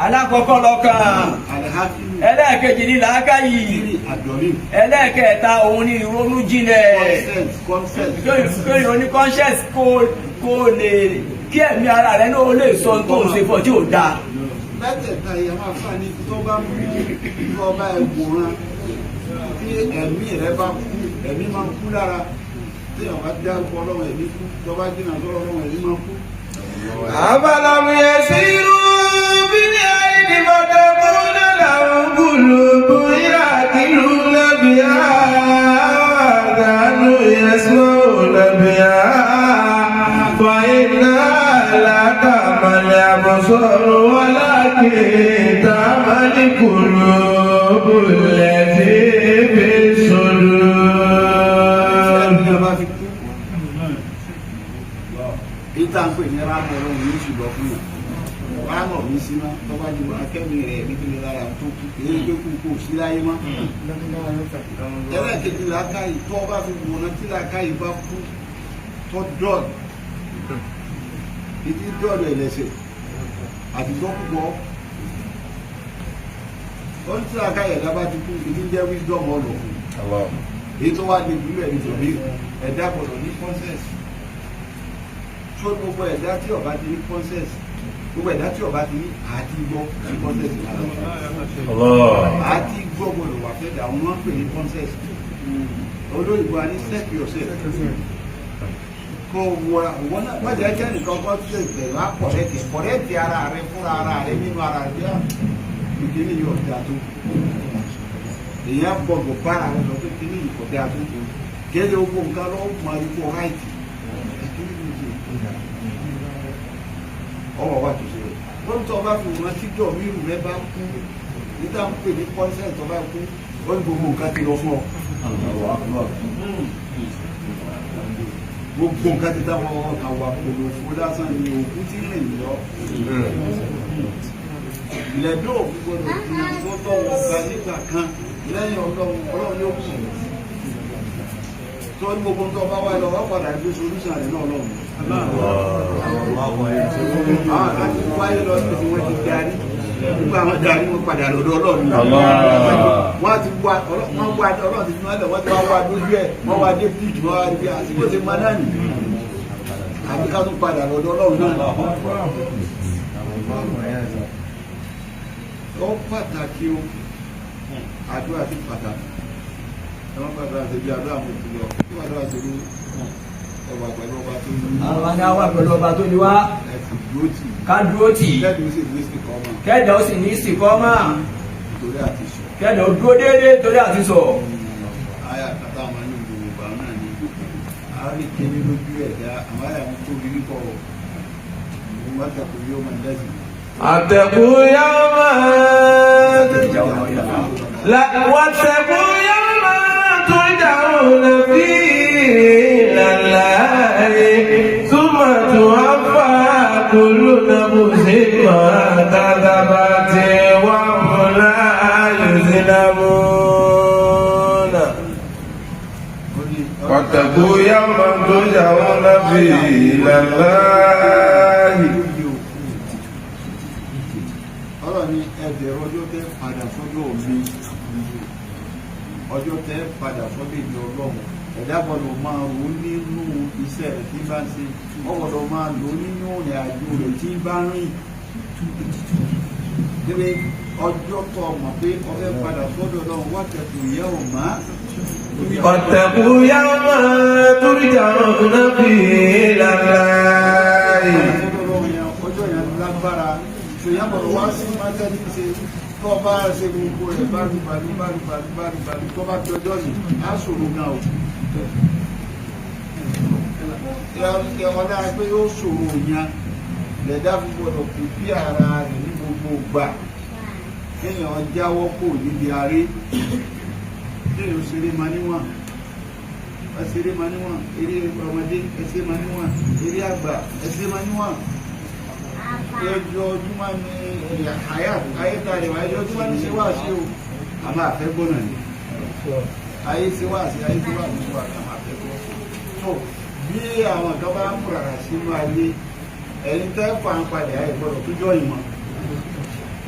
alákọ̀ọ́kọ́ lọ́kàn, ẹlẹ́ẹ̀kejì ní làákàyè, ẹlẹ́ẹ̀kẹta òun ní ìrònú jinlẹ̀, kéèyàn ní conscience kó lè kí ẹ̀mí ara rẹ̀ náà lè sọ tó ń ṣe fọ́ tí ò dáa. Mẹ́tẹ̀ẹ̀ta yìí máa fà ní tó bá mú ọba ẹ̀wòrán tí ẹ̀mí rẹ̀ bá kú, ẹ̀mí máa ń kú lára tí ọba dárúkọ ọlọ́run ẹ̀mí kú tó bá jìnnà sọ́rọ̀ ọlọ́run ẹ̀mí máa ń kú. Àbálàmù yẹn sí irú bí ní àìdìbọ̀dọ̀ kúnlẹ̀ làwọn kùlù bóyá kìlú lẹ́bìá àdánù yẹn sọ́ọ̀ lẹ́bìá fàyínà látàmàlẹ̀ àbọ̀sọ̀rọ̀ wọláàkì tàmàlẹ̀ kùlù bùlẹ̀ tí fi sọ̀rọ̀. Ìta ń pè ní rámọ̀ ọlọ́run ní ṣùgbọ́n fún yàn. Rámọ̀ mi sí náà tó bá jùlọ akẹ́mi rẹ̀ nítorí lára tó kú. Èyí tó kú kò sí láyé mọ́. Ẹlẹ́ẹ̀kejì làákàyè tó bá fi wọ̀nà tí làákàyè bá kú tó dọ́ọ̀dù. Ìdí dọ́ọ̀dù ẹ̀lẹ́sẹ̀ àti tó púpọ̀. Ó ń tí làákàyè ẹ̀dá bá ti kú ìdí jẹ́ wisdom ọ̀lọ́. Èyí tó wá ní ìbúlẹ̀ nítorí ẹ̀dá gbọ́dọ̀ ní conscience. Tó gbogbo ẹ̀dá tí ọba ti ní conscience, gbogbo ẹ̀dá tí ọba ti ní àti gbọ́ sí conscience lára. Àti gbọ́ gbọ́dọ̀ wà fẹ́ dà wọ́n pè ní conscience. Olóyìnbó a ní set yourself. Kó wọ́n náà wọ́n jẹ́ jẹ́ nìkan kọ́ tó ìgbẹ̀rù á kọ̀rẹ́tì ara rẹ fúnra ara rẹ nínú ara rẹ bí ìdílé yóò dá tó. Èèyàn gbọ́dọ̀ bára rẹ lọ pé kíní yìí kò dá tó. Kéde ogun nǹkan lọ́wọ́ mọ ikú ráìtì. Ọmọ wa tó ṣe rẹ̀. Wọ́n tó ọba fi wọn tíjọ́ mírù rẹ bá kú níta ń pè ní consent ọba kú ó ní gbogbo nǹkan ti lọ fún ọ. Gbogbo nǹkan ti dáwọ́ àwà pẹ̀lú òfin lásán ni òkú tí lè lọ. Ìlẹ̀dọ́ òfin gbọdọ̀ fi fọ́tọ̀ wọn gba nígbà kan lẹ́yìn ọlọ́run yóò kù. Tó ní gbogbo nǹkan bá wà lọ wọ́n padà gbé solúsàn rẹ̀ náà lọ́run. Àti wáyé lọ sí ìwọ̀n ti darí nígbà wọn darí wọn padà lọ́dọ̀ ọlọ́run. Wọ́n ti wá ọlọ́run ti fi wọ́n lẹ̀ wọ́n ti wá lójú ẹ̀ wọ́n wá dé píìkì wọ́n wá rí bí àti bó ti máa náà nì. Àbí ká tún padà lọ́dọ̀ ọlọ́run náà. Ó pàtàkì o, àdúrà ti pàtàkì. Ẹ̀wọ̀n pàtàkì àti bí àdúrà mo ti lọ, kí wàá dúrà sí ẹwà pẹ̀lú ọba tó ní. Àwọn ni a wà pẹ̀lú ọba tó ní wá. Ká dúró tì. Kẹ́dà ó sì ní ìsìnkọ́mà. Kẹ́dà ó dúró déédéé torí àti sọ. Àyà kàtà àwọn ẹni gbogbo bàá náà ní. Àwọn ní kéde lójú ẹ̀dá, àwọn àyà wọn tóbi nípa ọ̀. Wọ́n tẹ̀kù yóò máa dẹ́sì. Àtẹ̀kù yóò máa wàtẹ̀kù yóò máa tó dáhùn nàbí ìlàláyé túmọ̀ tó wá fà kúlù náà bó ṣe máa tàbí tí wà múlá yòzínàmú náà. Wàtẹ̀kù yóò máa tó dáhùn nàbí ìlàláyé. Ní ẹ̀bẹ̀rẹ̀ ọjọ́ tẹ́ padà sọ́dọ̀ mi, ọjọ́ tẹ́ padà sọ́dọ̀ ìjọ ọlọ́run. Ẹ̀dá gbọ́dọ̀ máa rò nínú iṣẹ́ rẹ̀ tí bá ń ṣe, wọ́n gbọ́dọ̀ máa lò nínú ìrìn àjò rẹ̀ tí bá ń rìn. Níbi ọjọ́ tó mọ̀ pé ọfẹ́ padà sọ́dọ̀ ọlọ́run wá tẹ̀kù yẹ ò má. Ọ̀tẹ̀kù yá máa túrìjà ọ̀nà bí láláì. Ọjọ́ yẹn lágbára. Ìyá bọ̀rọ̀ wá sí májẹ́lì ṣe tó bá ṣe gbogbo ẹ̀ bárúbalú tó bá fi ọjọ́ yìí á ṣòro gan o. Ọ̀dá pé ó ṣòro yẹn lẹ̀dá gbọ́dọ̀ kò bí ara rẹ̀ ní gbogbo gbà kéèyàn jáwọ́ kò níbi aré kéèyàn ṣeré máa níwọ̀n ẹṣeré máa níwọ̀n eré ọmọdé ẹṣeré máa níwọ̀n eré àgbà ẹṣeré máa níwọ̀n. Ẹjọ́ ojúmọ́ ní ayétàrí wa ẹjọ́ ojúmọ́ ní ṣe wá sí o a máa fẹ́ gbọ́nà ní ayé ṣe wá sí ayé ṣe wá ní ṣe wá ká máa fẹ́ gbọ́. So bí àwọn kan bá ń múrara sínú ayé ẹni tẹ́ fà ń padà ayé gbọ́dọ̀ tó jọ ìmọ̀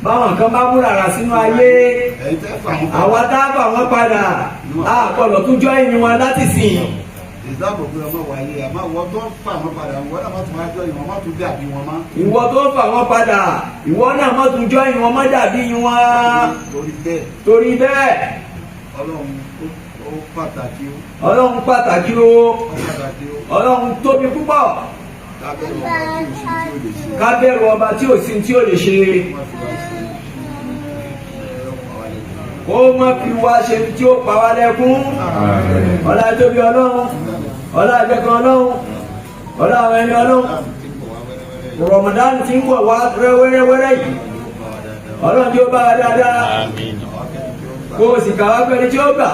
báwọn kan bá múrara sínú ayé ẹ̀yin tẹ́ fà wọ́n àwa tá a fà wọ́n padà a gbọ́dọ̀ tún jọ́ ìní wọn láti sìn. ìdáàbò pé ọmọ wáyé àmọ́ wọ́n tó fà wọ́n padà wọ́n náà má tún wá jọ ìwọ̀n má tún dàbí wọn má. ìwọ tó fà wọ́n padà ìwọ náà má tún jọ́ ìní wọn má dàbí wọn. torí bẹ́ẹ̀ ọlọ́run ó pàtàkì ó. ọlọ́run pàtàkì o ọlọ́run tóbi púpọ̀ ká bẹ̀rù ọba tí ò sí tí ò lè ṣe kó má fi wá ṣe tí ó pa wá lẹ́kún. ọlá tóbi ọlọ́run ọlá àjẹkàn ọlọ́run ọlá àwọn ẹni ọlọ́run Ramadan ti ń wọ̀ wá wẹ́rẹ́wẹ́rẹ́ yìí ọlọ́run tí ó bá wa dáadáa kó o sì kàwá pẹ́ni tí ó gbà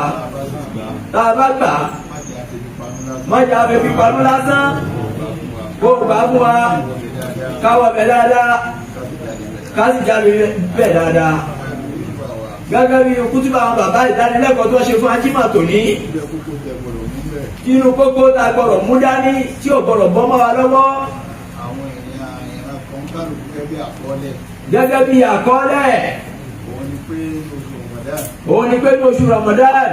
tá a bá gbà má jà fẹ́ fi panú lásán kó o bá fún wa káwọ́ bẹ̀ dáadáa ká sì jáde bẹ̀ dáadáa gẹ́gẹ́ bí kútùbà àwọn bàbá ìdánilẹ́kọ̀ọ́ tó ṣe fún ajímọ̀ tòní inú kókó tá a gbọ́dọ̀ mú dání tí ò gbọ́dọ̀ bọ́ mọ́ wa lọ́wọ́ gẹ́gẹ́ bí àkọọ́lẹ̀ òun ni pé ní oṣù Ramadan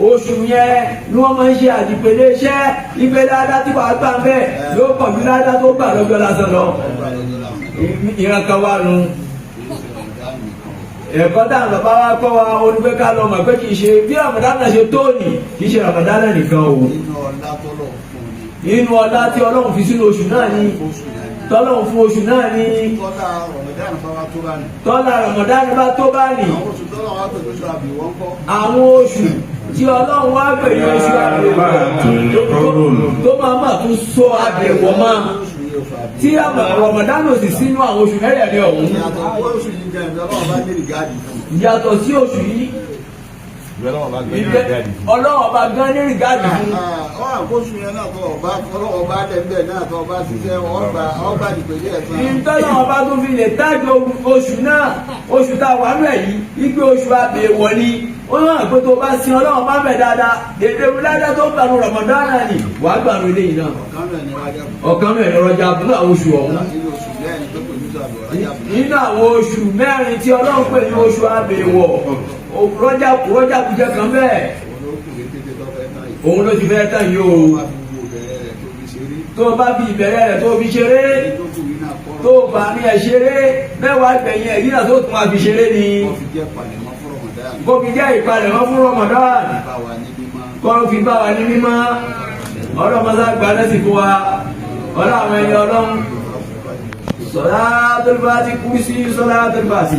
oṣù yẹn ni wọ́n máa ń ṣe àdìpèlé iṣẹ́ ife dáadáa tí wàá gbà bẹ́ẹ̀ yóò pọ̀ ju dáadáa tó gbà lọ́jọ́ lásán lọ. ìran kan wà nù ẹ̀kọ́ tá àwọn bàbá wa kọ́ wa onígbé ká lọ mọ̀ pé kì í ṣe bí Ramadan náà ṣe tó nì kì í ṣe Ramadan náà nìkan o. nínú ọlá tí Ọlọ́run fi sínú oṣù náà ni tọ́lọ́run fún oṣù náà ni tọ́lá Ramadan bá tó bá nì àwọn oṣù tí Ọlọ́run wá pè ní oṣù àbẹ̀wò tó máa tún so àbẹ̀wò mọ́ tí Ramadan ò sì sínú àwọn oṣù mẹ́rẹ̀ẹ̀rin ọ̀hún yàtọ̀ sí oṣù yìí Ọlọ́run bá gán ní rìgáàdì fún. àkóso yẹn náà tó Ọlọ́run bá dẹ̀ náà tó bá ṣiṣẹ́ ọgbà ìpèlè ẹ̀sán. ìtọ́lọ́run bá tún fi lè tájú oṣù náà oṣù tá a wà nù ẹ̀ yìí wípé oṣù àbẹ̀wò ni ó hàn pé tó bá sin Ọlọ́run bá bẹ̀ dáadáa dèdè wúládá tó gbànú Ramadan náà ni wàá gbànú eléyìí náà. ọ̀kan náà ní ọjà fún àwọn oṣù ọ̀hún. nínú àwọn oṣù mẹ́rin tí Ọlọ́run pè ní oṣù àbẹ̀wò rọ́jà kújẹ́ kan bẹ́ẹ̀ òun ló ti fẹ́ tán yìí o tó bá fi ìbẹ̀rẹ̀ rẹ̀ tó fi ṣeré tó bá ní ẹ̀ ṣeré mẹ́wàá gbẹ̀yìn ẹ̀yìn náà tó tún máa fi ṣeré ni kó fi jẹ́ ìpalẹ̀mọ́ fún Ramadan kó fi bá wa ní mímọ́ ọlọ́mọdé àgbà lẹ́sìn fún wa ọlọ́ àwọn ẹni Ọlọ́run sọlá tó bá ti kú sí sọlá tó bá sí.